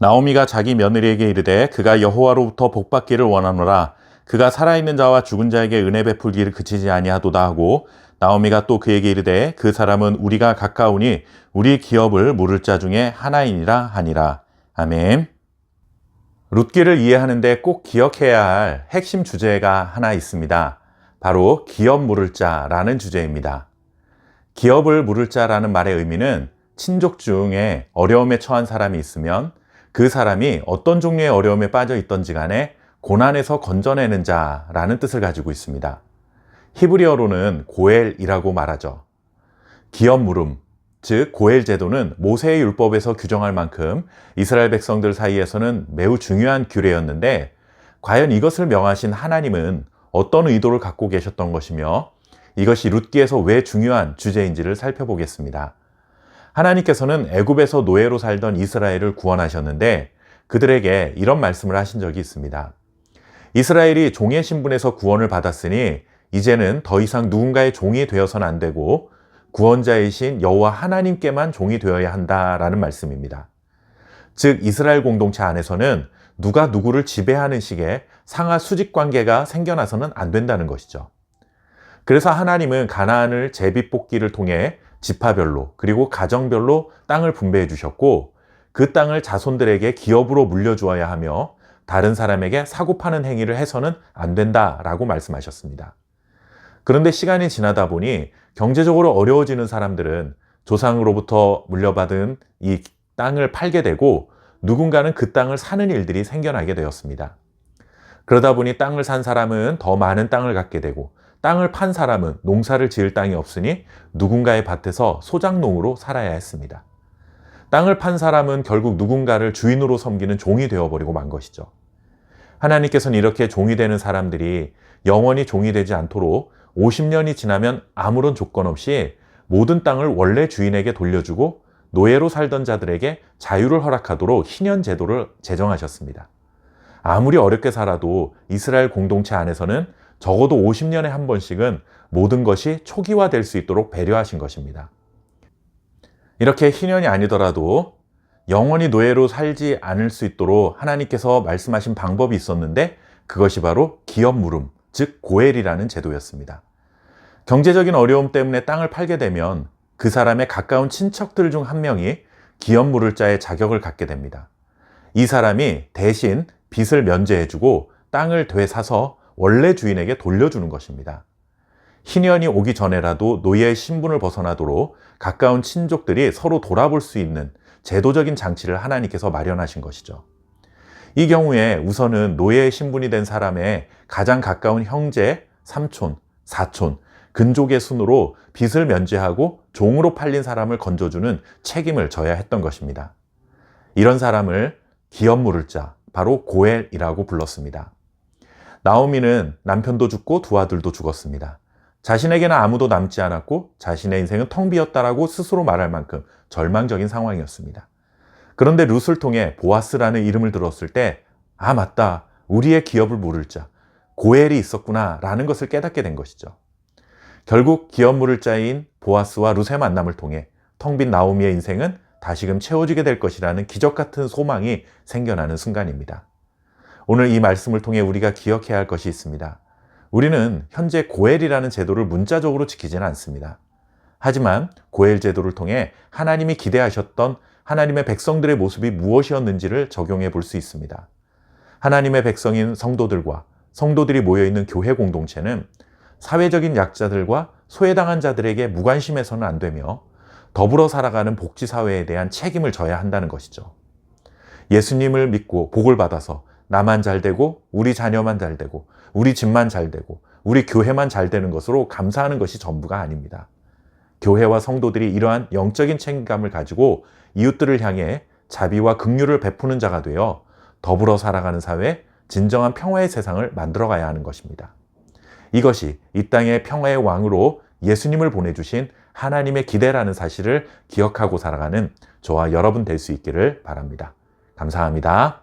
나오미가 자기 며느리에게 이르되 그가 여호와로부터 복받기를 원하노라. 그가 살아있는 자와 죽은 자에게 은혜 베풀기를 그치지 아니하도다 하고, 나오미가 또 그에게 이르되 그 사람은 우리가 가까우니 우리 기업을 물을 자 중에 하나이니라 하니라. 아멘. 룻기를 이해하는데 꼭 기억해야 할 핵심 주제가 하나 있습니다. 바로 기업 물을 자라는 주제입니다. 기업을 물을 자라는 말의 의미는 친족 중에 어려움에 처한 사람이 있으면 그 사람이 어떤 종류의 어려움에 빠져 있던지 간에 고난에서 건져내는 자라는 뜻을 가지고 있습니다. 히브리어로는 고엘이라고 말하죠. 기업 물음, 즉 고엘 제도는 모세의 율법에서 규정할 만큼 이스라엘 백성들 사이에서는 매우 중요한 규례였는데, 과연 이것을 명하신 하나님은 어떤 의도를 갖고 계셨던 것이며 이것이 룻기에서 왜 중요한 주제인지를 살펴보겠습니다. 하나님께서는 애굽에서 노예로 살던 이스라엘을 구원하셨는데 그들에게 이런 말씀을 하신 적이 있습니다. 이스라엘이 종의 신분에서 구원을 받았으니 이제는 더 이상 누군가의 종이 되어서는 안 되고 구원자이신 여호와 하나님께만 종이 되어야 한다라는 말씀입니다. 즉 이스라엘 공동체 안에서는 누가 누구를 지배하는 식의 상하 수직 관계가 생겨나서는 안 된다는 것이죠. 그래서 하나님은 가나안을 제비뽑기를 통해 지파별로 그리고 가정별로 땅을 분배해 주셨고, 그 땅을 자손들에게 기업으로 물려주어야 하며 다른 사람에게 사고 파는 행위를 해서는 안 된다라고 말씀하셨습니다. 그런데 시간이 지나다 보니 경제적으로 어려워지는 사람들은 조상으로부터 물려받은 이 땅을 팔게 되고 누군가는 그 땅을 사는 일들이 생겨나게 되었습니다. 그러다 보니 땅을 산 사람은 더 많은 땅을 갖게 되고 땅을 판 사람은 농사를 지을 땅이 없으니 누군가의 밭에서 소작농으로 살아야 했습니다. 땅을 판 사람은 결국 누군가를 주인으로 섬기는 종이 되어버리고 만 것이죠. 하나님께서는 이렇게 종이 되는 사람들이 영원히 종이 되지 않도록 50년이 지나면 아무런 조건 없이 모든 땅을 원래 주인에게 돌려주고 노예로 살던 자들에게 자유를 허락하도록 희년 제도를 제정하셨습니다. 아무리 어렵게 살아도 이스라엘 공동체 안에서는 적어도 50년에 한 번씩은 모든 것이 초기화될 수 있도록 배려하신 것입니다. 이렇게 희년이 아니더라도 영원히 노예로 살지 않을 수 있도록 하나님께서 말씀하신 방법이 있었는데 그것이 바로 기업 물음, 즉 고엘이라는 제도였습니다. 경제적인 어려움 때문에 땅을 팔게 되면 그 사람의 가까운 친척들 중 한 명이 기업 물을 자의 자격을 갖게 됩니다. 이 사람이 대신 빚을 면제해주고 땅을 되사서 원래 주인에게 돌려주는 것입니다. 희년이 오기 전에라도 노예의 신분을 벗어나도록 가까운 친족들이 서로 돌아볼 수 있는 제도적인 장치를 하나님께서 마련하신 것이죠. 이 경우에 우선은 노예의 신분이 된 사람의 가장 가까운 형제, 삼촌, 사촌, 근족의 순으로 빚을 면제하고 종으로 팔린 사람을 건져주는 책임을 져야 했던 것입니다. 이런 사람을 기업 물을 자, 바로 고엘이라고 불렀습니다. 나오미는 남편도 죽고 두 아들도 죽었습니다. 자신에게는 아무도 남지 않았고 자신의 인생은 텅 비었다라고 스스로 말할 만큼 절망적인 상황이었습니다. 그런데 룻을 통해 보아스라는 이름을 들었을 때 아 맞다, 우리의 기업을 물을 자 고엘이 있었구나 라는 것을 깨닫게 된 것이죠. 결국 기업 물을 자인 보아스와 룻의 만남을 통해 텅 빈 나오미의 인생은 다시금 채워지게 될 것이라는 기적 같은 소망이 생겨나는 순간입니다. 오늘 이 말씀을 통해 우리가 기억해야 할 것이 있습니다. 우리는 현재 고엘이라는 제도를 문자적으로 지키지는 않습니다. 하지만 고엘 제도를 통해 하나님이 기대하셨던 하나님의 백성들의 모습이 무엇이었는지를 적용해 볼 수 있습니다. 하나님의 백성인 성도들과 성도들이 모여있는 교회 공동체는 사회적인 약자들과 소외당한 자들에게 무관심해서는 안 되며 더불어 살아가는 복지사회에 대한 책임을 져야 한다는 것이죠. 예수님을 믿고 복을 받아서 나만 잘 되고 우리 자녀만 잘 되고 우리 집만 잘 되고 우리 교회만 잘 되는 것으로 감사하는 것이 전부가 아닙니다. 교회와 성도들이 이러한 영적인 책임감을 가지고 이웃들을 향해 자비와 긍휼을 베푸는 자가 되어 더불어 살아가는 사회, 진정한 평화의 세상을 만들어가야 하는 것입니다. 이것이 이 땅의 평화의 왕으로 예수님을 보내주신 하나님의 기대라는 사실을 기억하고 살아가는 저와 여러분 될 수 있기를 바랍니다. 감사합니다.